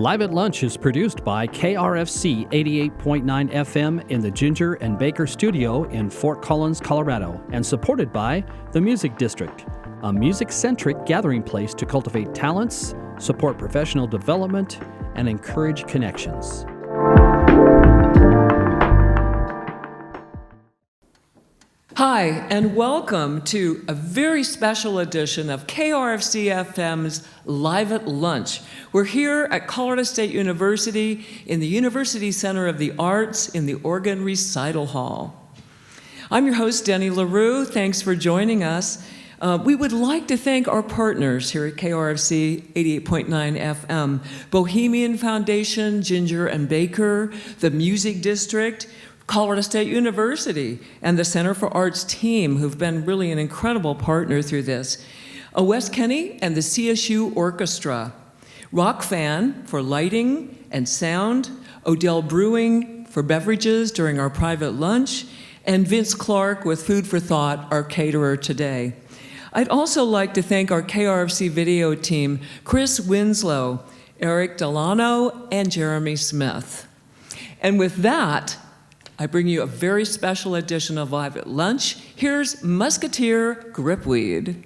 Live at Lunch is produced by KRFC 88.9 FM in the Ginger and Baker Studio in Fort Collins, Colorado, and supported by the Music District, a music-centric gathering place to cultivate talents, support professional development, and encourage connections. Hi, and welcome to a very special edition of KRFC FM's Live at Lunch. We're here at Colorado State University in the University Center of the Arts in the Organ Recital Hall. I'm your host, Denny LaRue. Thanks for joining us. We would like to thank our partners here at KRFC 88.9 FM, Bohemian Foundation, Ginger and Baker, the Music District, Colorado State University, and the Center for Arts team, who've been really an incredible partner through this. Wes Kenny and the CSU Orchestra, Rock Fan for lighting and sound, Odell Brewing for beverages during our private lunch, and Vince Clark with Food for Thought, our caterer today. I'd also like to thank our KRFC video team, Chris Winslow, Eric Delano, and Jeremy Smith. And with that, I bring you a very special edition of Live at Lunch. Here's Musketeer Gripweed.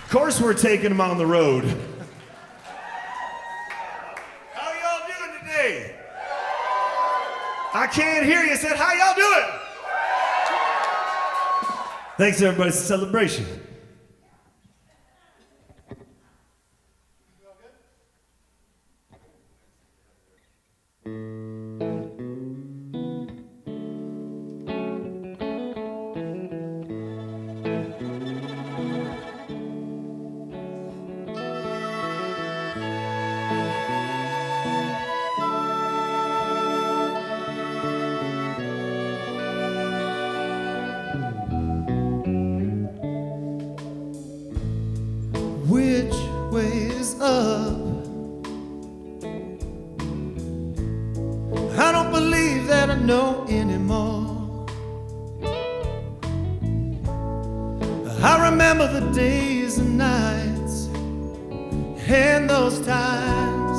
Of course we're taking them on the road. How y'all doing today? I can't hear you. I said, how y'all doing? Thanks, everybody. It's a celebration. Which way is up? I don't believe that I know anymore. I remember the days and nights and those times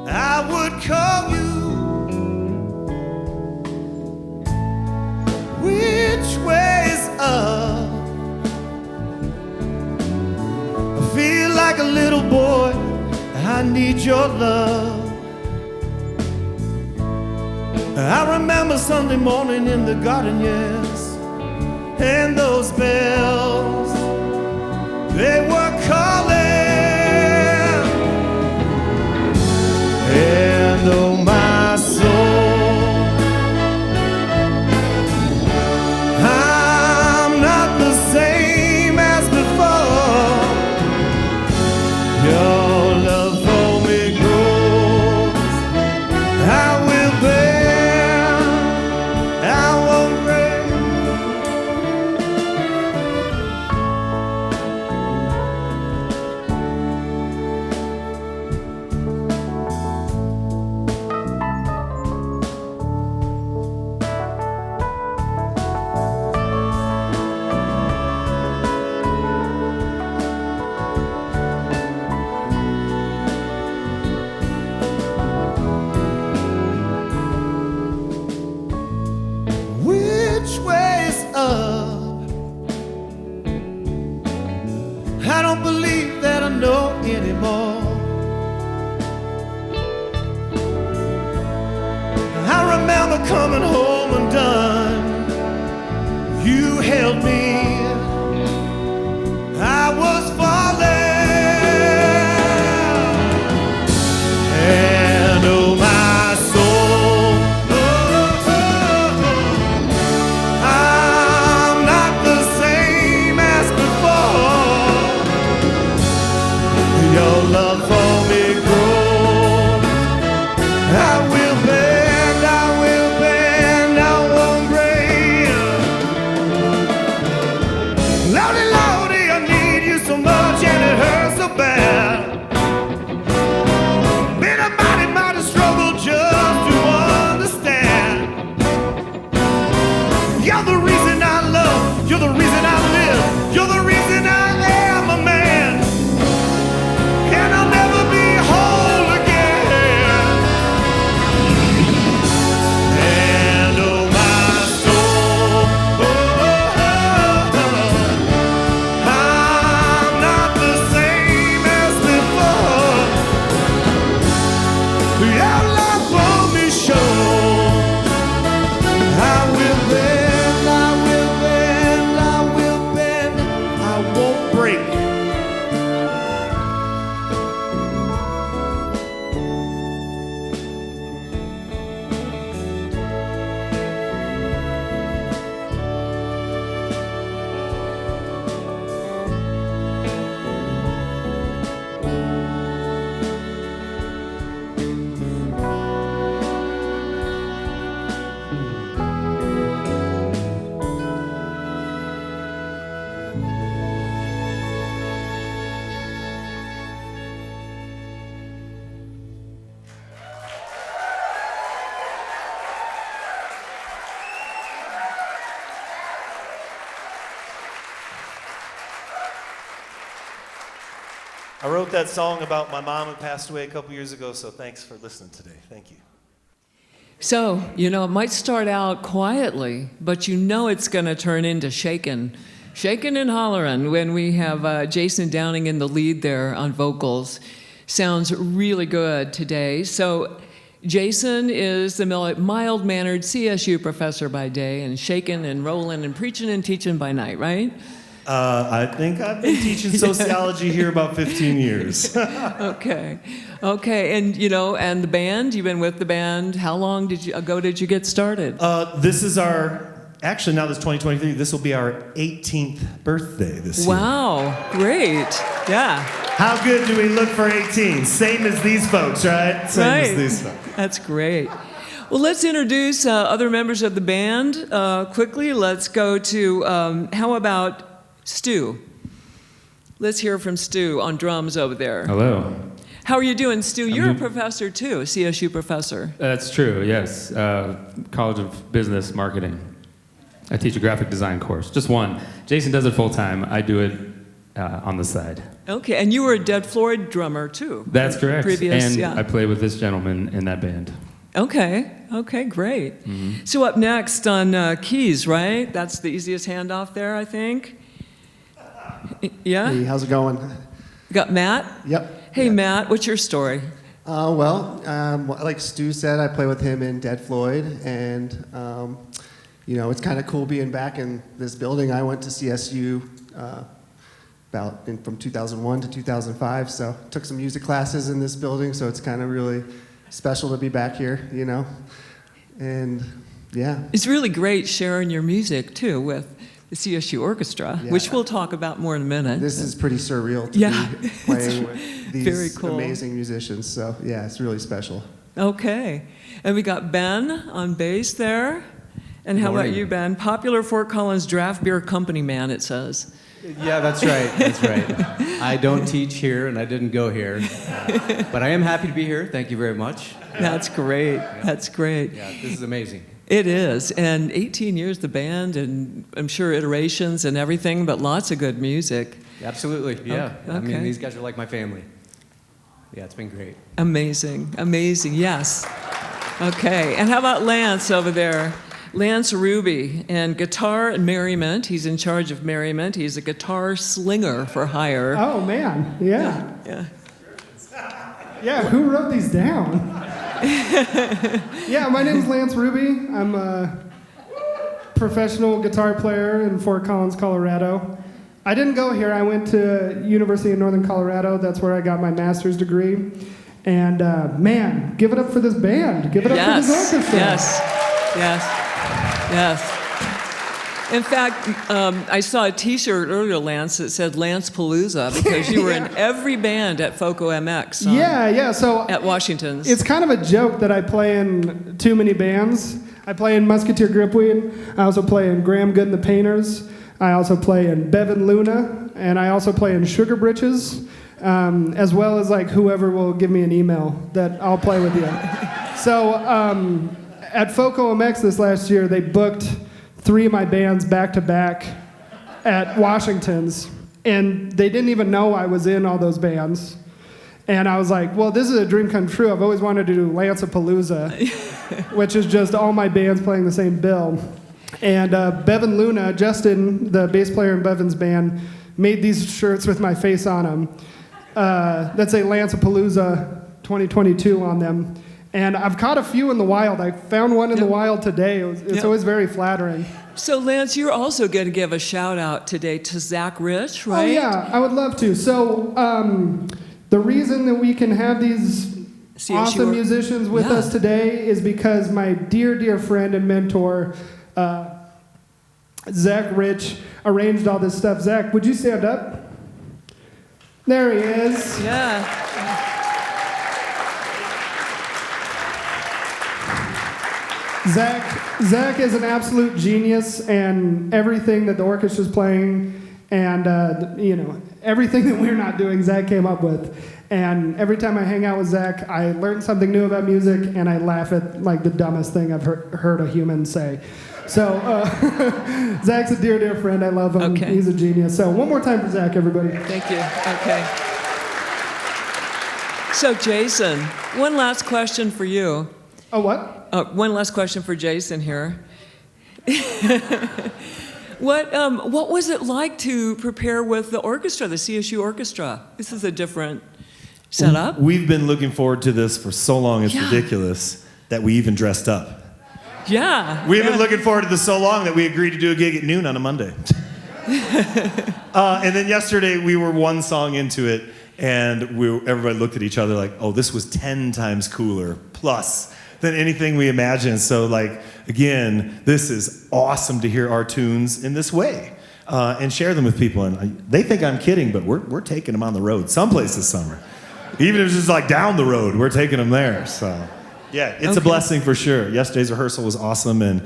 I would call you. Which way is up? Feel like a little boy, I need your love. I remember Sunday morning in the garden, yes, and those bells, they were calling. And oh my soul, I'm not the same as before. Your love for me grows. I will bear, I won't break. Which way's up? I don't believe that I know anymore. I remember coming home undone. You held me. I was falling. And oh my soul, I'm not the same as before. Your love for me grows. I will bend, I will bend, I won't break. Lordy, Lordy, I need you so much and it hurts so bad. Been a mighty, mighty struggle just to understand. You're the reason I love, you're the reason I live, you're the reason I am a man. And I'll never be whole again. And oh my soul, I'm not the same as before. Your love for me shows. I will bend, I will bend, I will bend, I won't break. I wrote that song about my mom who passed away a couple years ago, so thanks for listening today. Thank you. So, it might start out quietly, but it's going to turn into shaking Shaking and hollering when we have Jason Downing in the lead there on vocals. Sounds really good today. So Jason is the mild-mannered CSU professor by day and shaking and rolling and preaching and teaching by night, right? I think I've been teaching sociology here about 15 years. Okay. And and the band, you've been with the band. How long ago did you get started? This is actually now this 2023, this will be our 18th birthday this year. Wow, great. Yeah. How good do we look for 18? Same as these folks, right? Same as these folks. That's great. Well, let's introduce other members of the band quickly. Let's go to, how about Stu? Let's hear from Stu on drums over there. Hello. How are you doing, Stu? You're a professor too, a CSU professor. That's true, yes. College of Business Marketing. I teach a graphic design course, just one. Jason does it full time. I do it on the side. Okay, and you were a Dead Floyd drummer too. That's correct. Previous, and I play with this gentleman in that band. Okay, great. Mm-hmm. So up next on keys, right? That's the easiest handoff there, I think. Yeah? Hey, how's it going? Got Matt? Yep. Hey, Matt, what's your story? Like Stu said, I play with him in Dead Floyd, and it's kind of cool being back in this building. I went to CSU from 2001 to 2005, so took some music classes in this building, so it's kind of really special to be back here, and yeah. It's really great sharing your music, too, with the CSU Orchestra, which we'll talk about more in a minute. This is pretty surreal to be playing with these very cool. amazing musicians, so yeah, it's really special. Okay, and we got Ben on bass there. And how about you, Ben? Popular Fort Collins draft beer company man, it says. Yeah, that's right. I don't teach here, and I didn't go here. But I am happy to be here. Thank you very much. That's great. That's great. Yeah, this is amazing. It is. And 18 years, the band, and I'm sure iterations and everything, but lots of good music. Absolutely, yeah. Okay. I mean, these guys are like my family. Yeah, it's been great. Amazing, yes. Okay, and how about Lance over there? Lance Ruby, and Guitar and Merriment. He's in charge of Merriment. He's a guitar slinger for hire. Oh, man, yeah. Yeah, who wrote these down? Yeah, my name's Lance Ruby. I'm a professional guitar player in Fort Collins, Colorado. I didn't go here. I went to University of Northern Colorado. That's where I got my master's degree. And man, give it up for this band. Give it up for this orchestra. Yes. In fact, I saw a T-shirt earlier, Lance, that said Lance Palooza because you were in every band at FOCO MX. Yeah. So at Washington's. It's kind of a joke that I play in too many bands. I play in Musketeer Gripweed. I also play in Graham Good and the Painters. I also play in Bevan Luna, and I also play in Sugar Britches, as well as like whoever will give me an email that I'll play with you. So at FOCO MX this last year, they booked 3 of my bands back to back at Washington's, and they didn't even know I was in all those bands. And I was like, well, this is a dream come true. I've always wanted to do Lance-a-Palooza, which is just all my bands playing the same bill. And Bevan Luna, Justin, the bass player in Bevan's band, made these shirts with my face on them that say Lance-a-Palooza 2022 on them. And I've caught a few in the wild. I found one in the wild today. It's always very flattering. So, Lance, you're also going to give a shout-out today to Zach Rich, right? Oh, yeah, I would love to. So, the reason that we can have these awesome musicians with us today is because my dear, dear friend and mentor, Zach Rich, arranged all this stuff. Zach, would you stand up? There he is. Yeah. Zach is an absolute genius, and everything that the orchestra's playing, and everything that we're not doing, Zach came up with. And every time I hang out with Zach, I learn something new about music, and I laugh at like the dumbest thing I've heard a human say. So Zach's a dear, dear friend. I love him. Okay. He's a genius. So one more time for Zach, everybody. Thank you. Okay. So Jason, one last question for you. Oh, what? One last question for Jason here. What was it like to prepare with the orchestra, the CSU Orchestra? This is a different setup. We've been looking forward to this for so long, it's Yeah. ridiculous that we even dressed up. Yeah. We've been looking forward to this so long that we agreed to do a gig at noon on a Monday. And then yesterday we were one song into it, and everybody looked at each other like, oh, this was 10 times cooler plus than anything we imagined. So like, again, this is awesome to hear our tunes in this way and share them with people. And they think I'm kidding, but we're taking them on the road someplace this summer. Even if it's just like down the road, we're taking them there. So yeah, it's a blessing for sure. Yesterday's rehearsal was awesome, and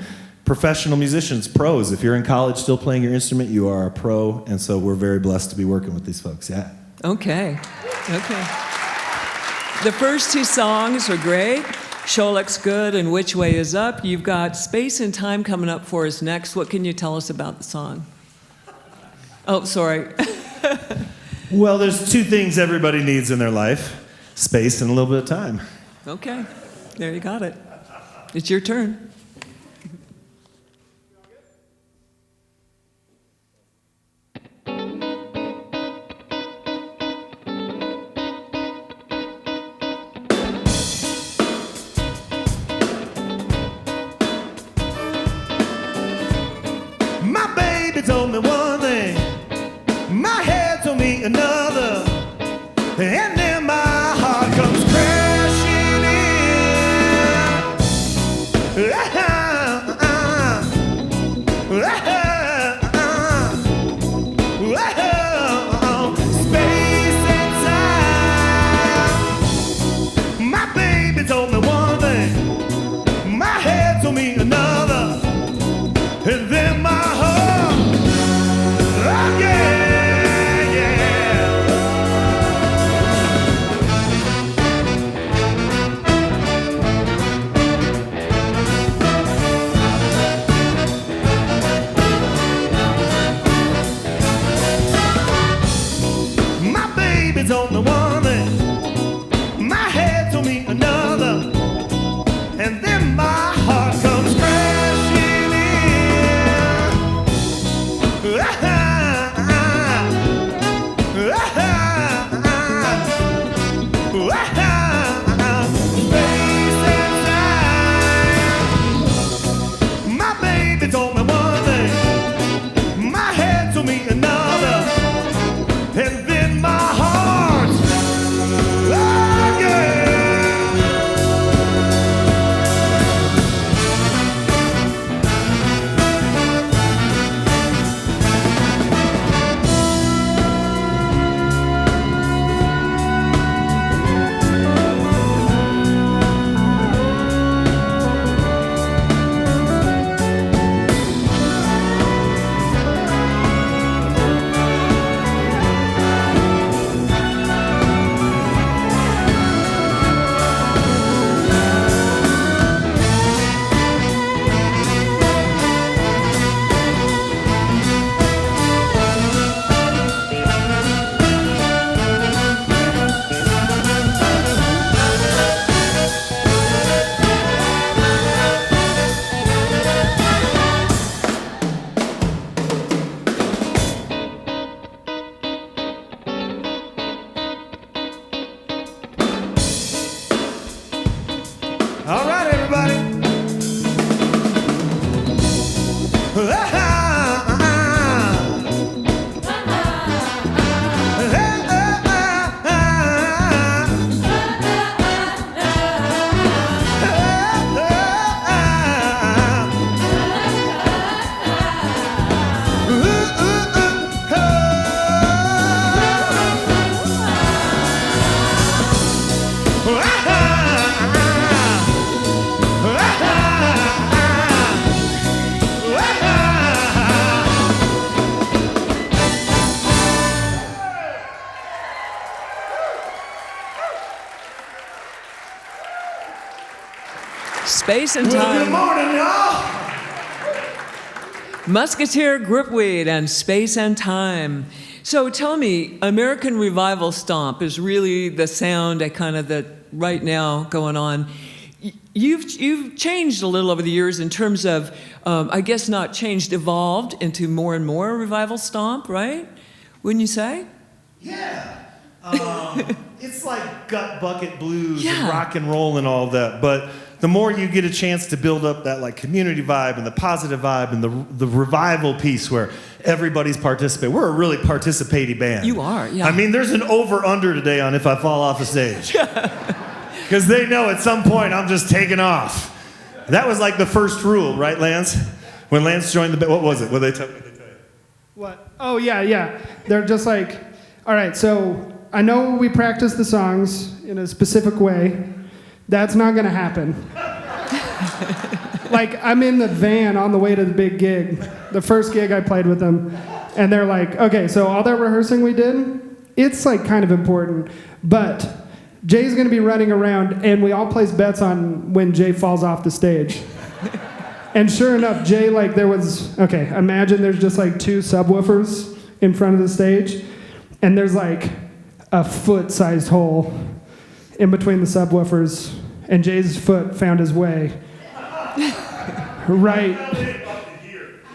professional musicians, pros. If you're in college still playing your instrument, you are a pro, and so we're very blessed to be working with these folks. Yeah. Okay. The first two songs were great. Show Looks Good and Which Way Is Up. You've got Space and Time coming up for us next. What can you tell us about the song? Oh, sorry. Well, there's two things everybody needs in their life: space and a little bit of time. Okay, there you got it. It's your turn. My baby told me one thing, my head told me another, and then my heart comes crashing in. Space and time. My baby told me one thing, my head told me another, and then my heart, oh yeah, yeah. My baby told me one thing, my head told me another, and then my heart comes crashing Space and time. My baby told me one thing, my head told me another, and then my heart, oh yeah. All right, everybody. Space and Well, Time. good morning, y'all. Musketeer Gripweed and Space and Time. So tell me, American Revival Stomp is really the sound at kind of the right now going on. You've changed a little over the years in terms of, I guess not changed, evolved into more and more revival stomp, right? Wouldn't you say? Yeah. It's like gut bucket blues Yeah. and rock and roll and all that. But the more you get a chance to build up that like community vibe and the positive vibe and the revival piece where everybody's participating. We're a really participating band. You are, yeah. I mean, there's an over-under today on if I fall off the stage. Because they know at some point I'm just taking off. That was like the first rule, right, Lance? When Lance joined the band, what was it? What did they tell you? What? Oh, yeah. They're just like, all right, so I know we practice the songs in a specific way. That's not going to happen. Like, I'm in the van on the way to the big gig, the first gig I played with them, and they're like, okay, so all that rehearsing we did, it's like kind of important, but Jay's going to be running around, and we all place bets on when Jay falls off the stage. And sure enough, Jay, like, imagine there's just like 2 subwoofers in front of the stage, and there's like a foot-sized hole in between the subwoofers, and Jay's foot found his way. Right.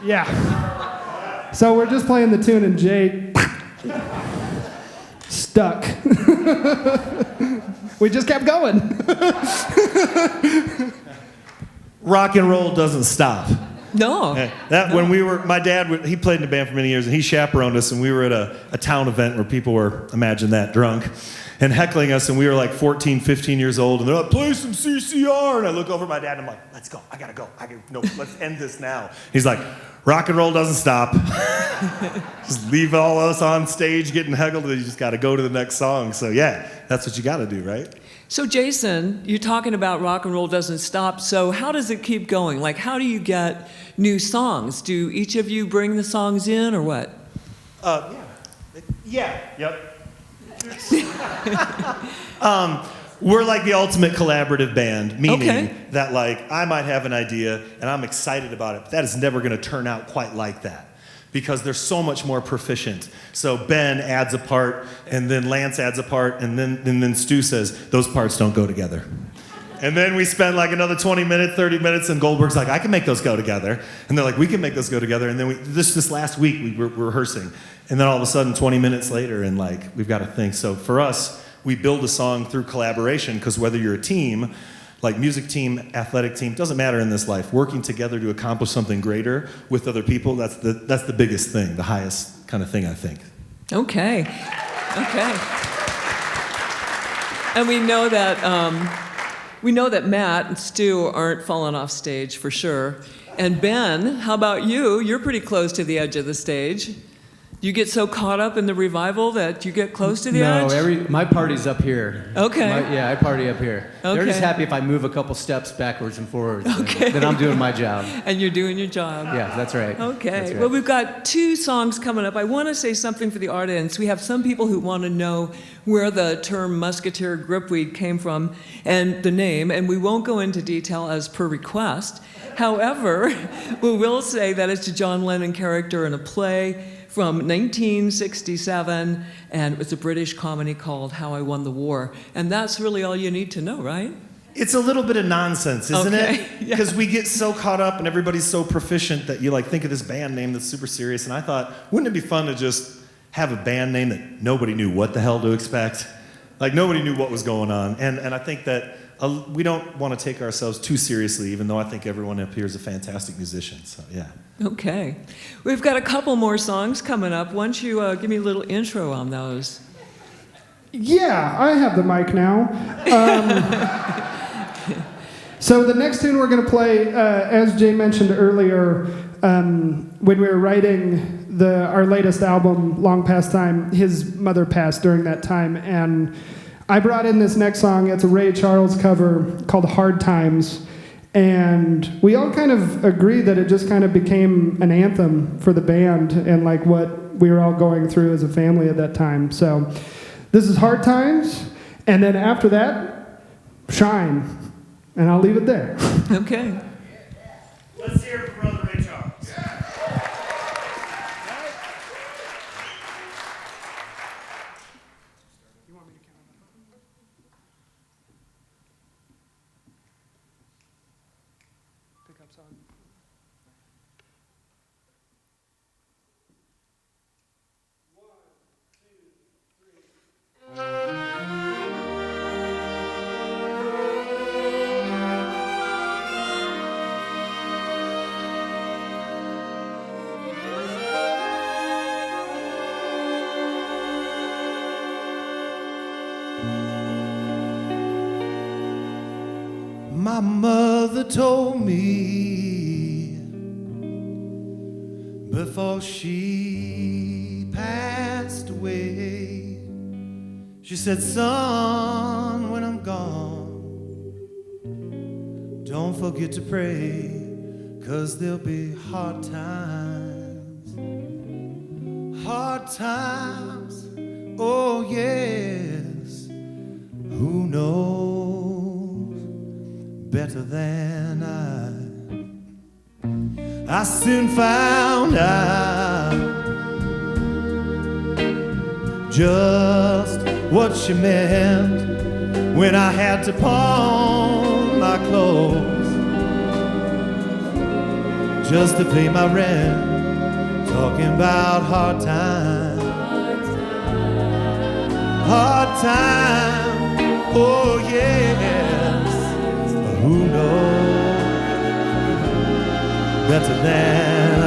Yeah. So we're just playing the tune, and Jay stuck. We just kept going. Rock and roll doesn't stop. No. When my dad, he played in a band for many years, and he chaperoned us, and we were at a town event where people were, imagine that, drunk, and heckling us, and we were like 14, 15 years old, and they're like, play some CCR, and I look over at my dad, and I'm like, let's go, I gotta go, no, let's end this now. He's like, rock and roll doesn't stop. Just leave all of us on stage getting heckled, and you just gotta go to the next song. So yeah, that's what you gotta do, right? So Jason, you're talking about rock and roll doesn't stop, so how does it keep going? Like, how do you get new songs? Do each of you bring the songs in, or what? Yep. We're like the ultimate collaborative band, meaning that like I might have an idea and I'm excited about it, but that is never going to turn out quite like that because they're so much more proficient. So Ben adds a part, and then Lance adds a part, and then Stu says those parts don't go together. And then we spend like another 20 minutes, 30 minutes, and Goldberg's like, I can make those go together. And they're like, we can make those go together. And then this last week we were rehearsing, and then all of a sudden 20 minutes later, and like we've got to think. So for us, we build a song through collaboration, because whether you're a team, like music team, athletic team, doesn't matter in this life. Working together to accomplish something greater with other people, that's the biggest thing, the highest kind of thing, I think. Okay. And we know that Matt and Stu aren't falling off stage for sure. And Ben, how about you? You're pretty close to the edge of the stage. You get so caught up in the revival that you get close to the edge? No, my party's up here. Okay. I party up here. Okay. They're just happy if I move a couple steps backwards and forwards. Okay. Then I'm doing my job. And you're doing your job. Yeah, that's right. Okay. That's right. Well, we've got 2 songs coming up. I want to say something for the audience. We have some people who want to know where the term Musketeer Gripweed came from and the name, and we won't go into detail as per request. However, we will say that it's a John Lennon character in a play from 1967, and it's a British comedy called How I Won the War. And that's really all you need to know, right? It's a little bit of nonsense, isn't Okay, it? Because we get so caught up and everybody's so proficient that you like think of this band name that's super serious. And I thought, wouldn't it be fun to just have a band name that nobody knew what the hell to expect? Like nobody knew what was going on. And I think that we don't want to take ourselves too seriously, even though I think everyone up here is a fantastic musician. So yeah. Okay. We've got a couple more songs coming up. Why don't you give me a little intro on those? Yeah, I have the mic now. So the next tune we're going to play, as Jay mentioned earlier, when we were writing our latest album, Long Past Time, his mother passed during that time, and I brought in this next song. It's a Ray Charles cover called Hard Times, and we all kind of agreed that it just kind of became an anthem for the band and like what we were all going through as a family at that time. So this is Hard Times, and then after that, Shine, and I'll leave it there. Okay. Let's hear it from Brother Ray Charles. My mother told me before she passed away, she said, son, when I'm gone, don't forget to pray, 'cause there'll be hard times. Hard times, oh yes. Who knows better than I soon found out just what she meant when I had to pawn my clothes just to pay my rent. Talking about hard times, oh yes. Who knows better than I?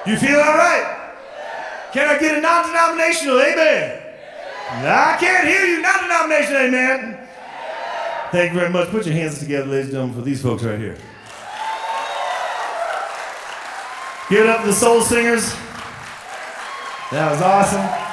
You feel all right? Can I get a non-denominational amen? I can't hear you, non-denominational amen. Thank you very much. Put your hands together, ladies and gentlemen, for these folks right here. Give it up to the soul singers. That was awesome.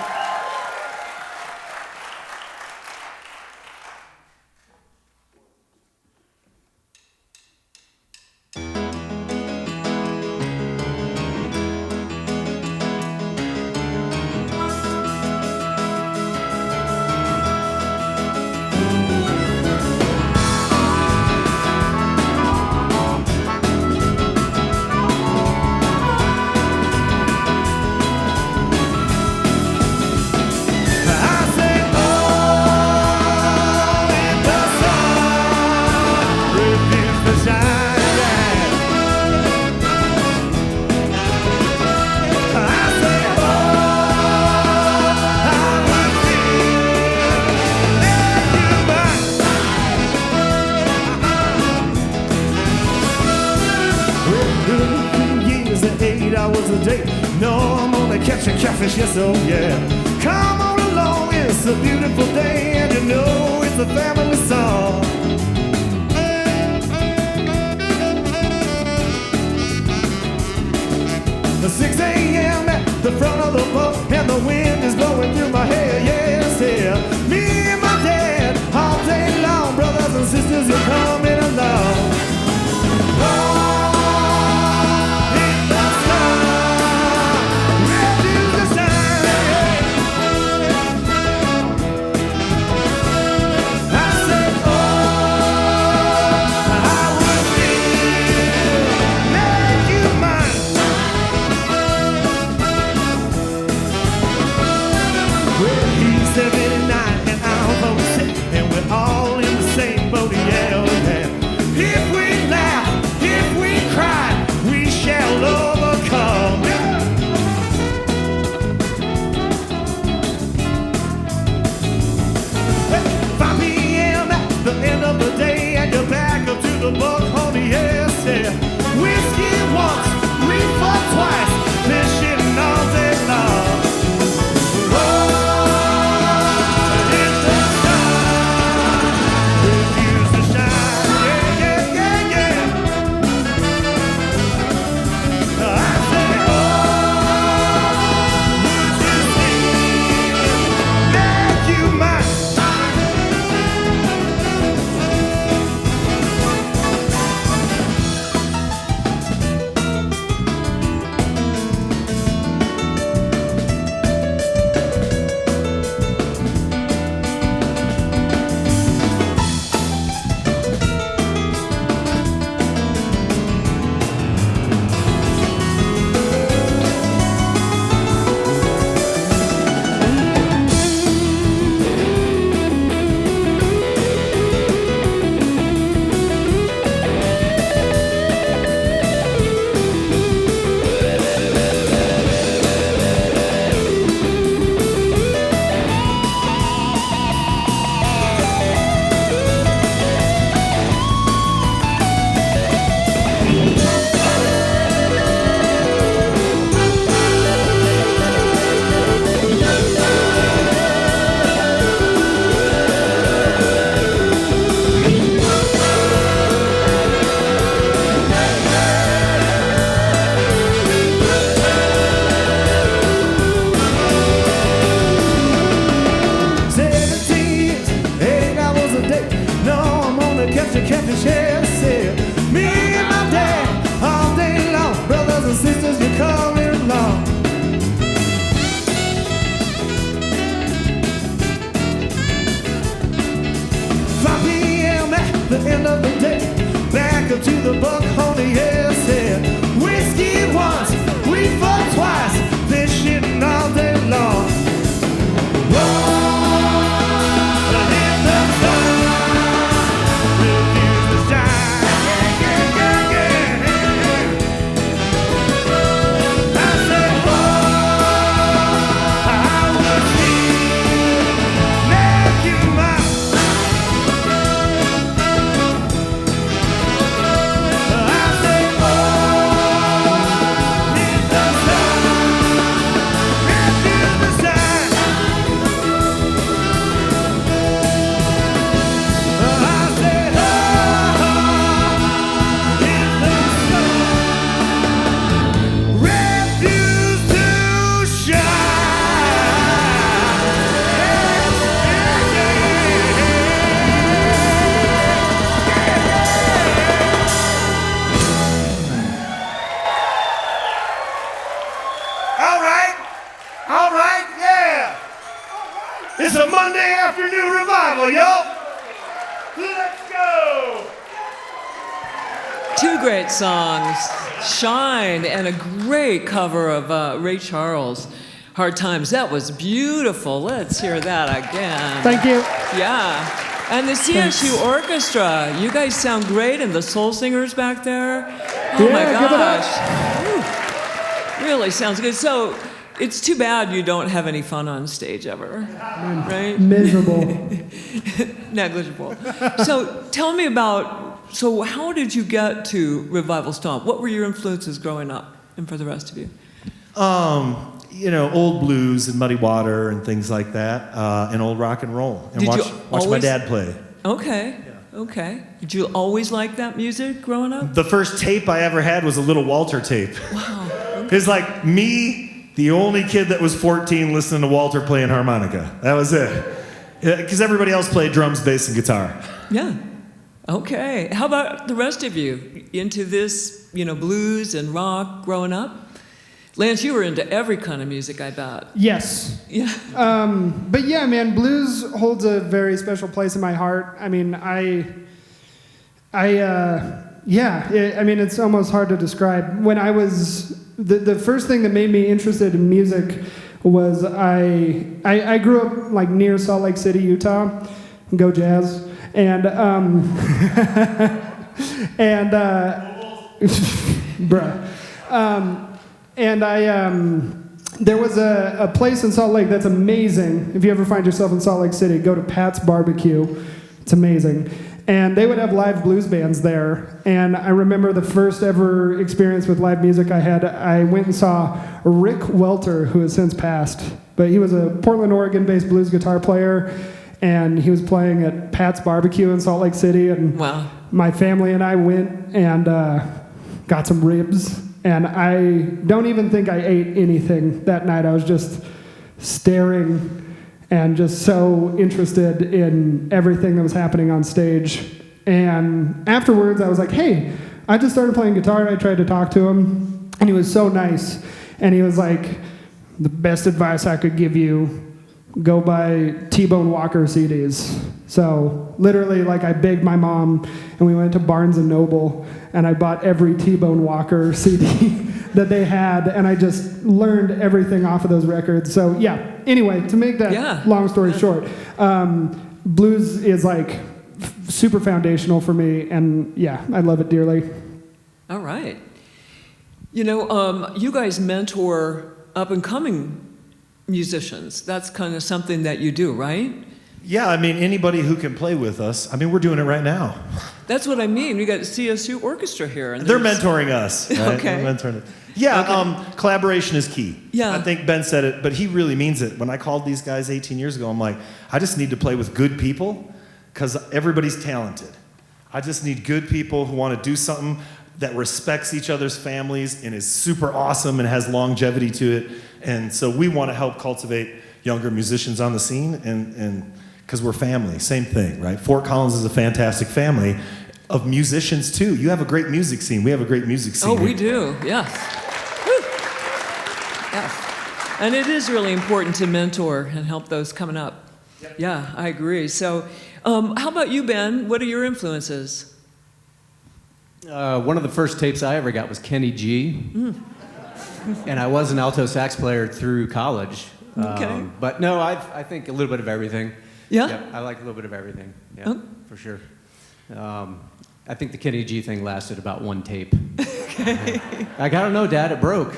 8 hours a day. No, I'm gonna catch a catfish, yes, oh yeah. Come on along, it's a beautiful day, and you know it's a family song. The 6 a.m. at the front of the boat, and the wind is blowing through my hair, yes, yeah. Me and my dad, all day long, brothers and sisters, you're coming along. The buck honey, yes, yeah. Whiskey once, reefer twice, fishing all day long. Oh, it's the sun, refuse to shine, yeah, yeah, yeah, yeah. I say, oh, would you see, make you mine. It's a Monday afternoon revival, y'all. Let's go. Two great songs, Shine and a great cover of Ray Charles, Hard Times. That was beautiful. Let's hear that again. Thank you. Yeah. And the CSU Orchestra, you guys sound great, and the soul singers back there. Oh my gosh. Really sounds good. So it's too bad you don't have any fun on stage ever, right? Miserable. Negligible. So tell me about, so how did you get to Revival Stomp? What were your influences growing up? and for the rest of you? Old blues and Muddy Water and things like that, and old rock and roll. And watch my dad play. Okay. Okay. Did you always like that music growing up? The first tape I ever had was a Little Walter tape. Wow. Okay. It's like me, the only kid that was 14 listening to Walter playing harmonica. That was it. Because everybody else played drums, bass, and guitar. Yeah. Okay. How about the rest of you? Into this, blues and rock growing up? Lance, you were into every kind of music, I bet. Yes. Yeah. But yeah, man, blues holds a very special place in my heart. I mean, it's almost hard to describe. When I was, the first thing that made me interested in music was I grew up like near Salt Lake City, Utah. Go Jazz. And, bruh. And there was a place in Salt Lake that's amazing. If you ever find yourself in Salt Lake City, go to Pat's Barbecue. It's amazing. And they would have live blues bands there. And I remember the first ever experience with live music I had, I went and saw Rick Welter, who has since passed. But he was a Portland, Oregon-based blues guitar player. And he was playing at Pat's Barbecue in Salt Lake City. And wow. My family and I went and got some ribs. And I don't even think I ate anything that night. I was just staring and just so interested in everything that was happening on stage. And afterwards, I was like, hey, I just started playing guitar. I tried to talk to him, and he was so nice. And he was like, the best advice I could give you, go buy T-Bone Walker CDs. So literally, like, I begged my mom, and we went to Barnes & Noble, and I bought every T-Bone Walker CD that they had, and I just learned everything off of those records. So yeah, anyway, to make that long story short, blues is like super foundational for me, and yeah, I love it dearly. All right. You guys mentor up-and-coming musicians. That's kind of something that you do, right? Yeah, I mean, anybody who can play with us. I mean, we're doing it right now. That's what I mean. We got CSU Orchestra here. And they're mentoring us. Right? Okay. They're mentoring us. Yeah, okay. Collaboration is key. Yeah. I think Ben said it, but he really means it. When I called these guys 18 years ago, I'm like, I just need to play with good people because everybody's talented. I just need good people who want to do something that respects each other's families and is super awesome and has longevity to it. And so we want to help cultivate younger musicians on the scene, and because we're family, same thing, right? Fort Collins is a fantastic family of musicians too. You have a great music scene. We have a great music scene. Oh, we do, yes. Yes. And it is really important to mentor and help those coming up. Yep. Yeah, I agree. So how about you, Ben? What are your influences? One of the first tapes I ever got was Kenny G. And I was an alto sax player through college. Okay. But no, I think a little bit of everything. Yeah? Yep, I like a little bit of everything. Yeah, for sure. I think the Kenny G thing lasted about one tape. Okay. I don't know, Dad, it broke.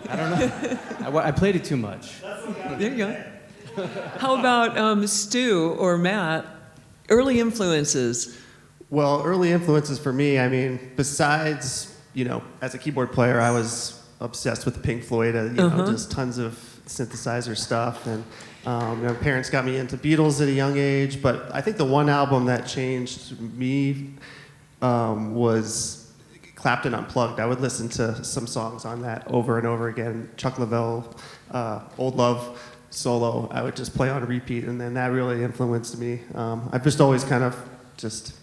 I don't know. I played it too much. There you go. How about Stu or Matt? Early influences. Well, early influences for me, I mean, besides, as a keyboard player, I was obsessed with Pink Floyd, just tons of synthesizer stuff. And my parents got me into Beatles at a young age, but I think the one album that changed me was Clapton Unplugged. I would listen to some songs on that over and over again. Chuck Leavell, Old Love solo, I would just play on repeat, and then that really influenced me. I've just always kind of just,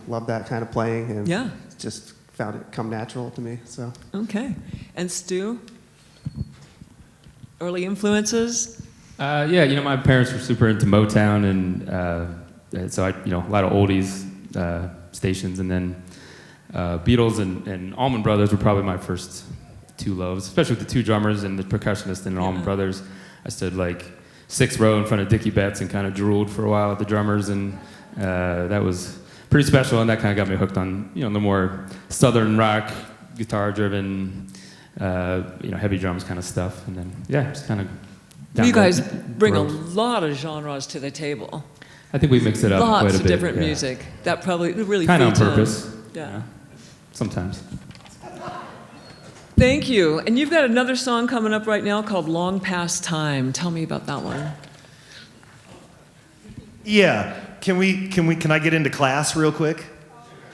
loved that kind of playing, and just found it come natural to me. So. Okay. And Stu? Early influences? My parents were super into Motown, and so a lot of oldies stations, and then Beatles and Allman Brothers were probably my first two loves, especially with the two drummers and the percussionist in Allman Brothers. I stood like 6th row in front of Dickie Betts and kind of drooled for a while at the drummers, and that was pretty special, and that kind of got me hooked on the more southern rock, guitar-driven, heavy drums kind of stuff, and then just kind of. You guys bring a lot of genres to the table. I think we mix it up quite a bit. Lots of different music. That probably really kind of on feeds in. purpose. Yeah. Sometimes. Thank you. And you've got another song coming up right now called Long Past Time. Tell me about that one. Yeah. Can I get into class real quick?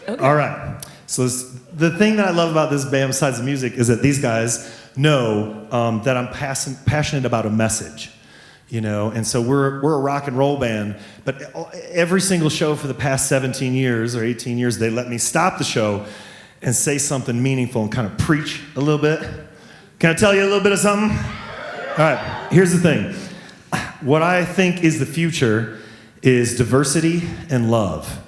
Okay. All right. So the thing that I love about this band, besides the music, is that these guys know that I'm passionate about a message, you know. And so we're a rock and roll band, but every single show for the past 17 years or 18 years, they let me stop the show and say something meaningful and kind of preach a little bit. Can I tell you a little bit of something? All right. Here's the thing. What I think is the future is diversity and love.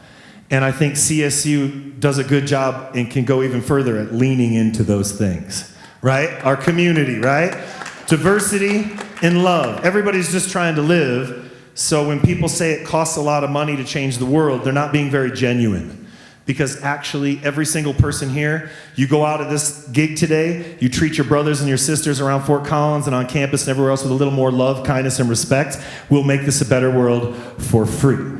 And I think CSU does a good job and can go even further at leaning into those things, right? Our community, right? Diversity and love. Everybody's just trying to live, so when people say it costs a lot of money to change the world, they're not being very genuine. Because actually, every single person here, you go out of this gig today, you treat your brothers and your sisters around Fort Collins and on campus and everywhere else with a little more love, kindness, and respect, we'll make this a better world for free.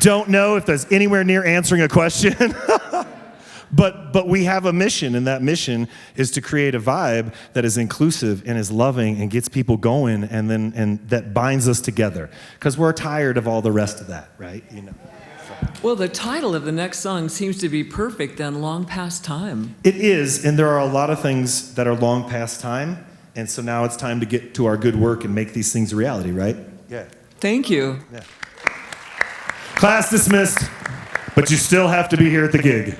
Don't know if that's anywhere near answering a question, but we have a mission, and that mission is to create a vibe that is inclusive and is loving and gets people going, and that binds us together, because we're tired of all the rest of that, right? You know. Well, the title of the next song seems to be perfect then, Long Past Time. It is, and there are a lot of things that are long past time, and so now it's time to get to our good work and make these things a reality, right? Yeah. Thank you. Yeah. Class dismissed, but you still have to be here at the gig.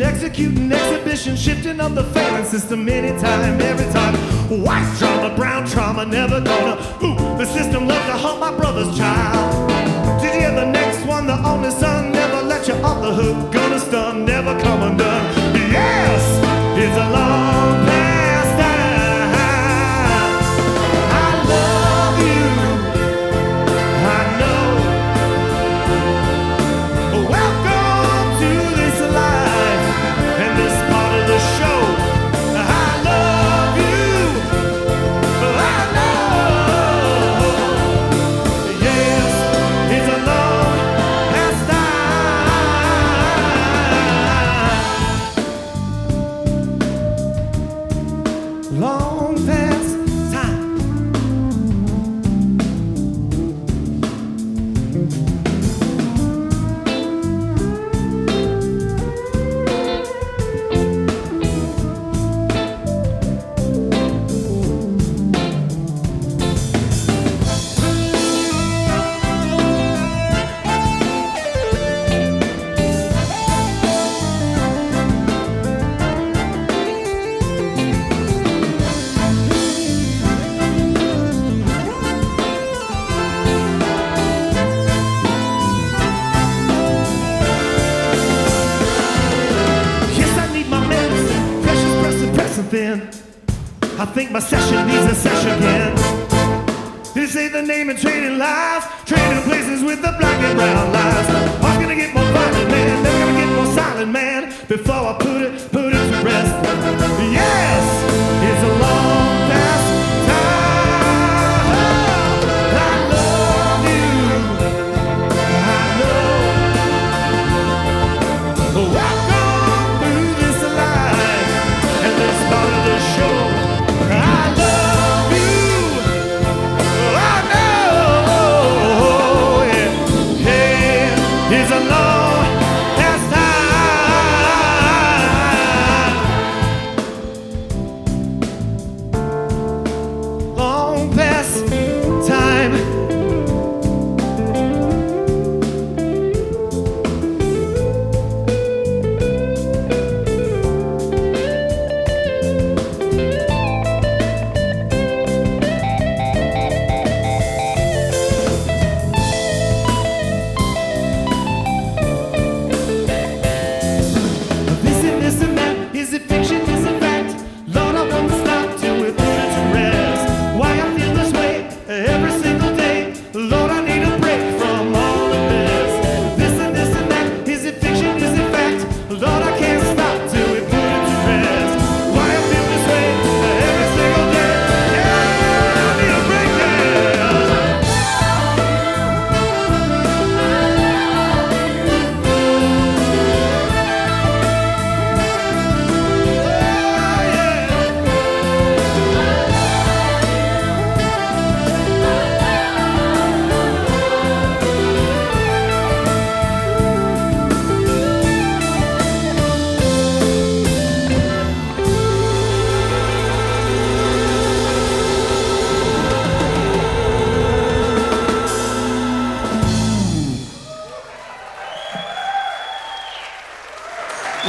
Executing exhibition, shifting up the failing system anytime, every time. White trauma, brown trauma, never gonna. Ooh, the system loves to hunt my brother's child. Did you hear the next one? The only son never let you off the hook. Gonna stun, never come undone. Yes, it's a long past time. I love you. I know. Welcome to this life. And this part of the show, I love you, I know, yes, it's a long past time, long past time. Then I think my session needs a session again. They say the name and trading lives, trading places with the black and brown lives. I'm gonna get more violent, man. They're gonna get more silent, man. Before I put it to rest. Yes, it's a long past time. I love you.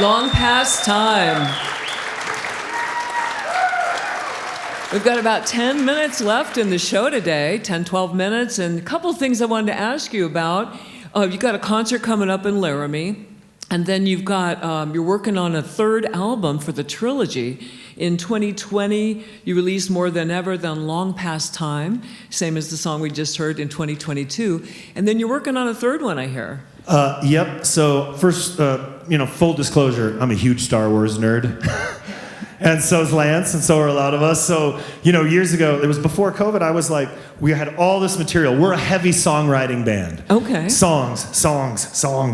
Long past time. We've got about 10 minutes left in the show today, 10, 12 minutes, and a couple things I wanted to ask you about. You've got a concert coming up in Laramie, and then you've got, you're working on a third album for the trilogy. In 2020, you released More Than Ever, then Long Past Time, same as the song we just heard in 2022. And then you're working on a third one, I hear. Yep. So first, full disclosure, I'm a huge Star Wars nerd. And so is Lance, and so are a lot of us. So, years ago, it was before COVID, I was like, we had all this material. We're a heavy songwriting band. Okay. Songs,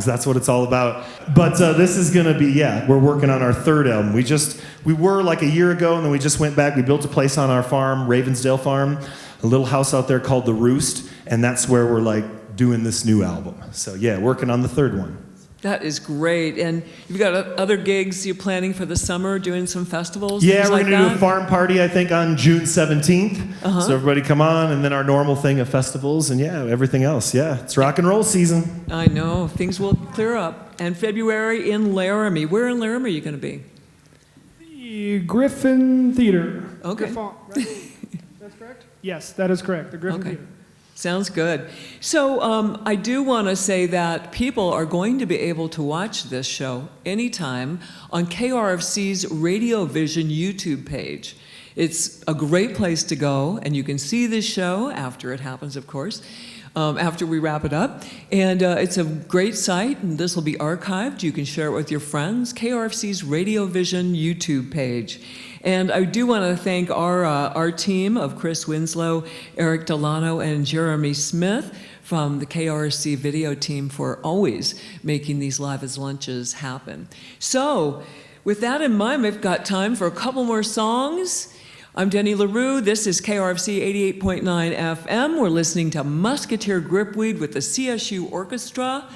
that's what it's all about. But this is gonna be, we're working on our third album. We were like a year ago, and then we just went back. We built a place on our farm, Ravensdale Farm, a little house out there called The Roost, and that's where we're like doing this new album. So working on the third one. That is great. And you've got other gigs you're planning for the summer, doing some festivals? Yeah, we're like going to do a farm party, I think, on June 17th. So everybody come on, and then our normal thing of festivals, and everything else. Yeah, it's rock and roll season. I know. Things will clear up. And February in Laramie. Where in Laramie are you going to be? The Griffin Theater. Okay. Griffon, right? That's correct? Yes, that is correct. The Griffin Theater. Sounds good. So I do want to say that people are going to be able to watch this show anytime on KRFC's RadioVision YouTube page. It's a great place to go, and you can see this show after it happens, of course, after we wrap it up. And it's a great site, and this will be archived. You can share it with your friends. KRFC's RadioVision YouTube page. And I do want to thank our team of Chris Winslow, Eric Delano, and Jeremy Smith from the KRC video team for always making these Live as Lunches happen. So, with that in mind, we've got time for a couple more songs. I'm Denny LaRue. This is KRFC 88.9 FM. We're listening to Musketeer Gripweed with the CSU Orchestra.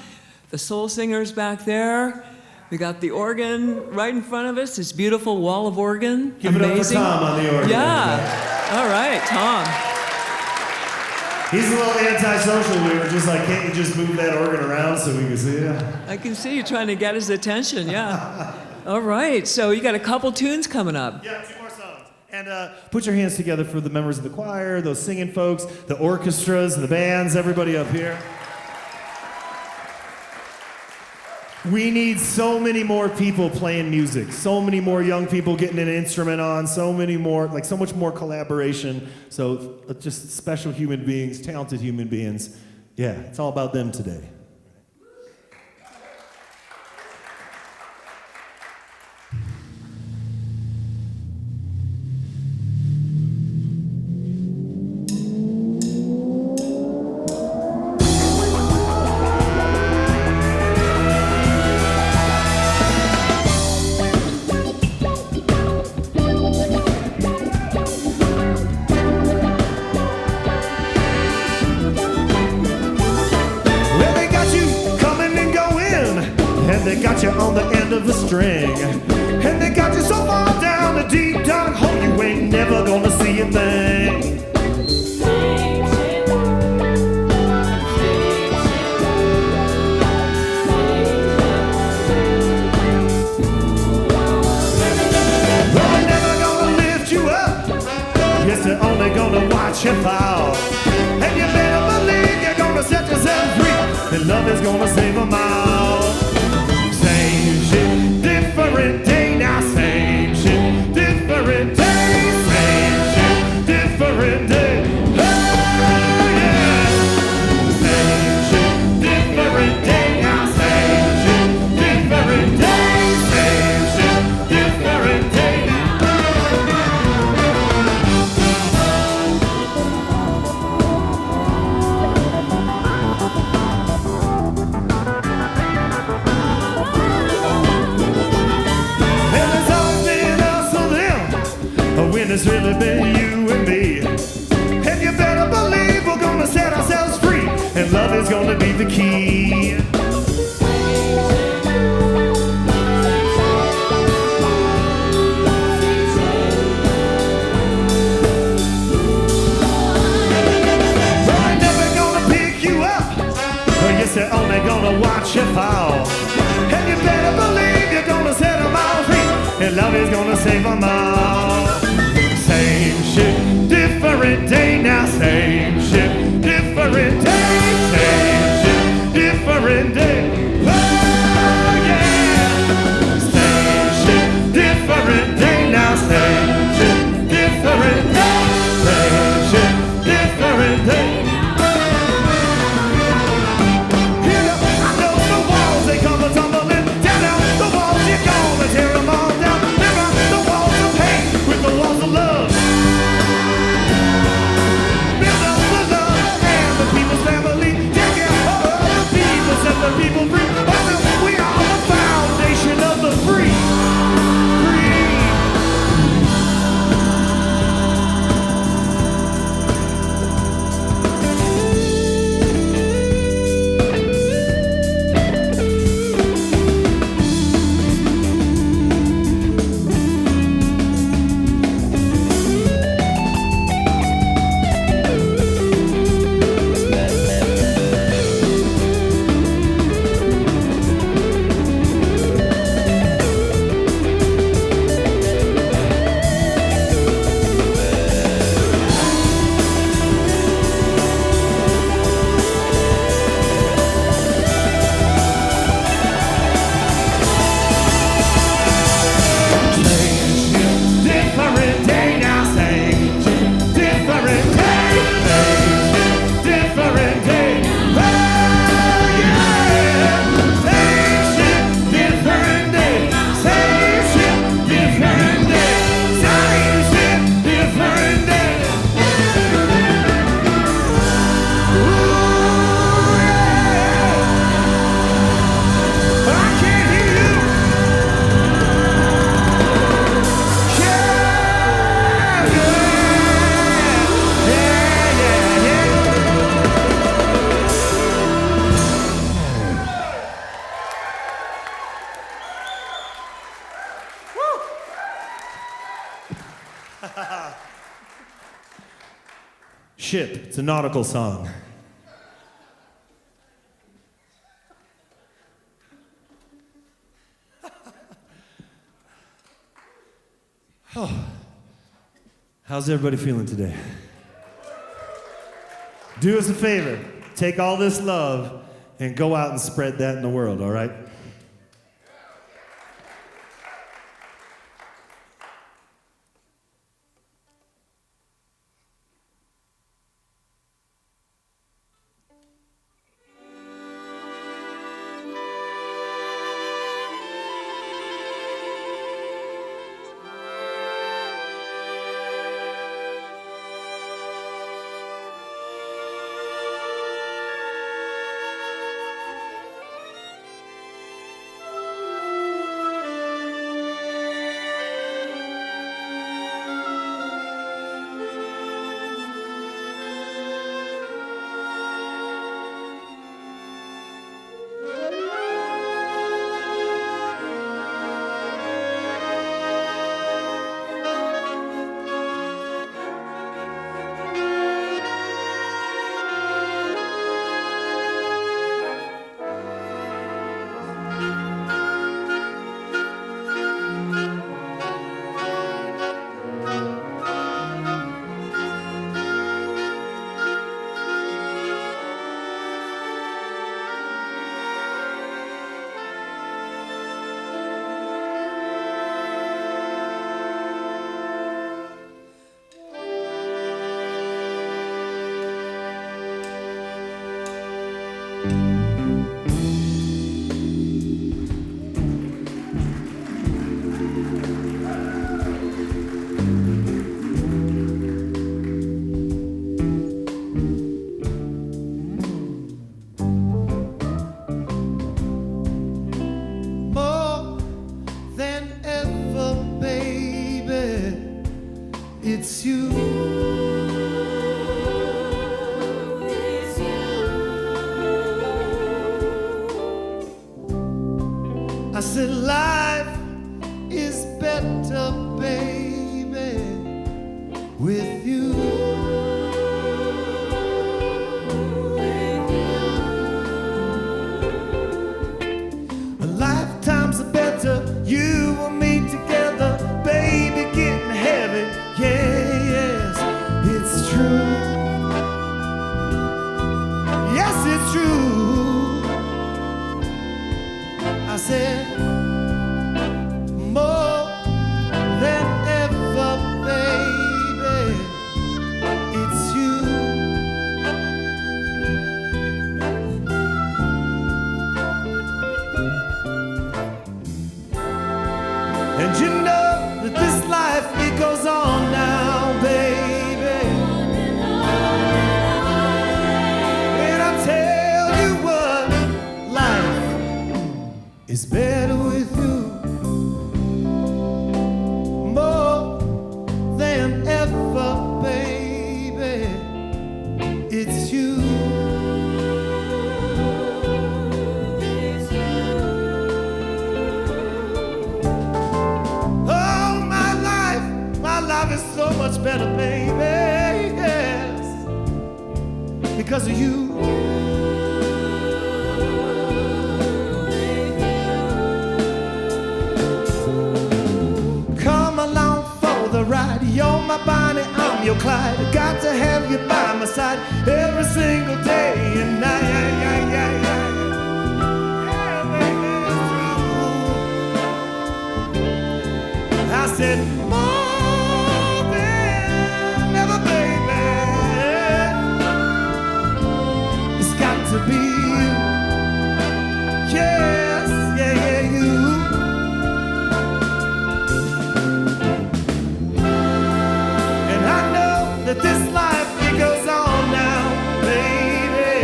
The soul singers back there. We got the organ right in front of us, this beautiful wall of organ. Give Amazing. it up for Tom on the organ. Yeah. All right, Tom. He's a little antisocial. We were just like, can't you just move that organ around so we can see it? I can see you trying to get his attention, yeah. All right, so you got a couple tunes coming up. Yeah, 2 more songs. And put your hands together for the members of the choir, those singing folks, the orchestras, the bands, everybody up here. We need so many more people playing music, so many more young people getting an instrument on, so many more, so much more collaboration. So just special human beings, talented human beings. Yeah, it's all about them today. On the end of the string, and they got you so far down the deep dark hole you ain't never gonna see a thing. They're never gonna lift you up, yes, they're only gonna watch you fall. And you better believe you're gonna set yourself free, and love is gonna save them all. Different day now, same shit. Different day, same shit. Different day. Oh, yeah. Same shit. Different day now, same shit. Different day, same shit. Different day now. It's really been you and me. And you better believe we're gonna set ourselves free, and love is gonna be the key. They're never gonna pick you up, or yes, they're only gonna watch you fall. And you better believe you're gonna set come on. Same shit, different day now. Same shit, different day. Same shit, different day. Oh yeah. Same shit, different day now. Same shit, different day. Same shit, different day. Tear them all down, never the walls of hate with the walls of love. Build up the love and the people's family. Take care of the people, set the people free. Also, we are the foundation of the free. Ship, it's a nautical song. Oh. How's everybody feeling today? Do us a favor, take all this love and go out and spread that in the world, all right? It's you. It's you. I said life is better, baby, with you. A lifetime's better, you and me together, baby. is better with you. More than ever, baby, it's you. Oh, my life is so much better, baby, yes, because of you. Ride, you're my Bonnie, I'm your Clyde. I got to have you by my side every single day and night. Yeah, baby, it's true. I said, more than ever, baby, it's got to be you. Yes, yeah, you. This life, it goes on now, baby.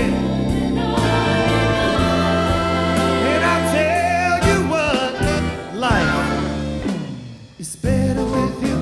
And I tell you what, life is better with you.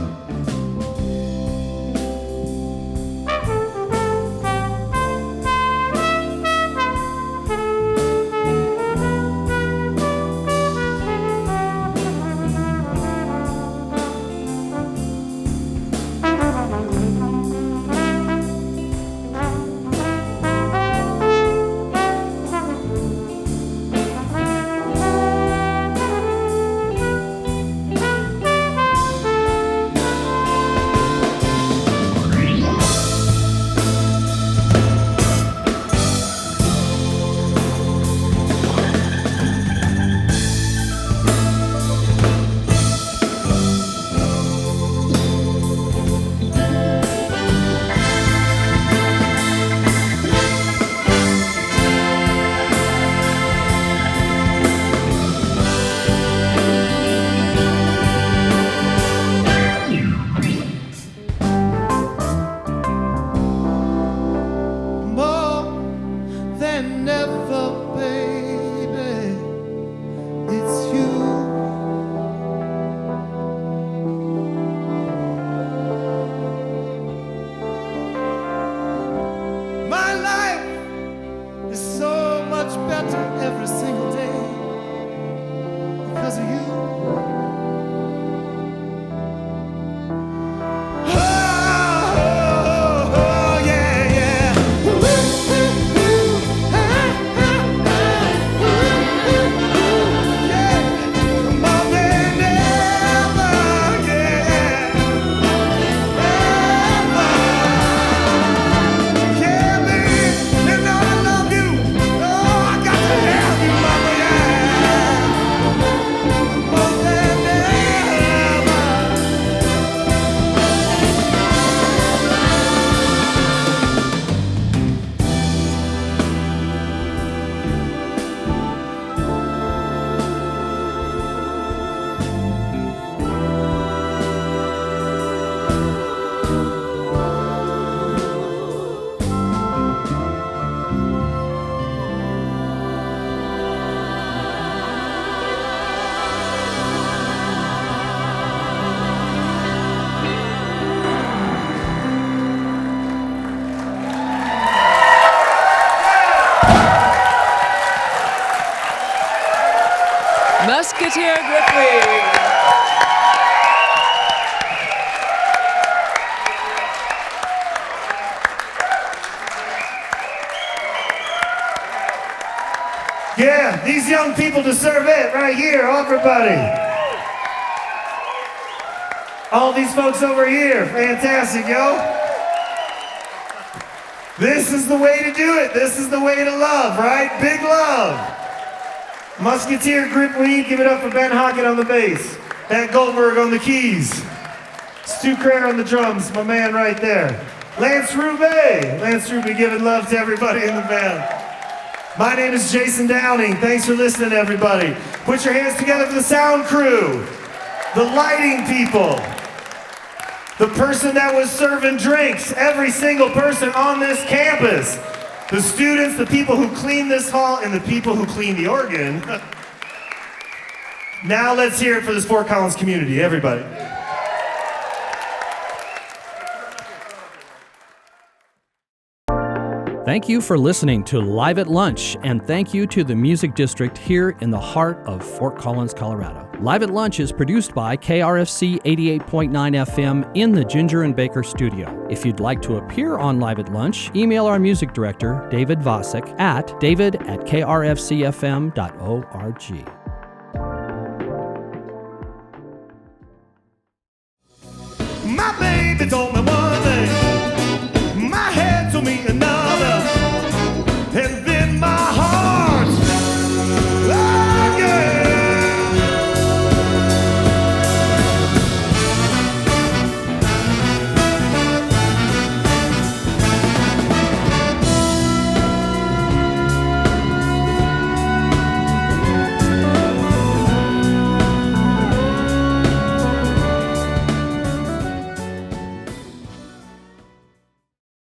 Musketeer Gripweed. Yeah, these young people deserve it right here, everybody. All these folks over here, fantastic, yo. This is the way to do it. This is the way to love, right? Big love. Musketeer Gripweed, give it up for Ben Hockett on the bass. Pat Goldberg on the keys. Stu Crayer on the drums, my man right there. Lance Roubaix. Lance Roubaix giving love to everybody in the band. My name is Jason Downing. Thanks for listening, everybody. Put your hands together for the sound crew, the lighting people, the person that was serving drinks, every single person on this campus, the students, the people who clean this hall, and the people who clean the organ. Now let's hear it for this Fort Collins community, everybody. Thank you for listening to Live at Lunch, and thank you to the Music District here in the heart of Fort Collins, Colorado. Live at Lunch is produced by KRFC 88.9 FM in the Ginger and Baker studio. If you'd like to appear on Live at Lunch, email our music director, David Vacek, at david@krfcfm.org. My baby told me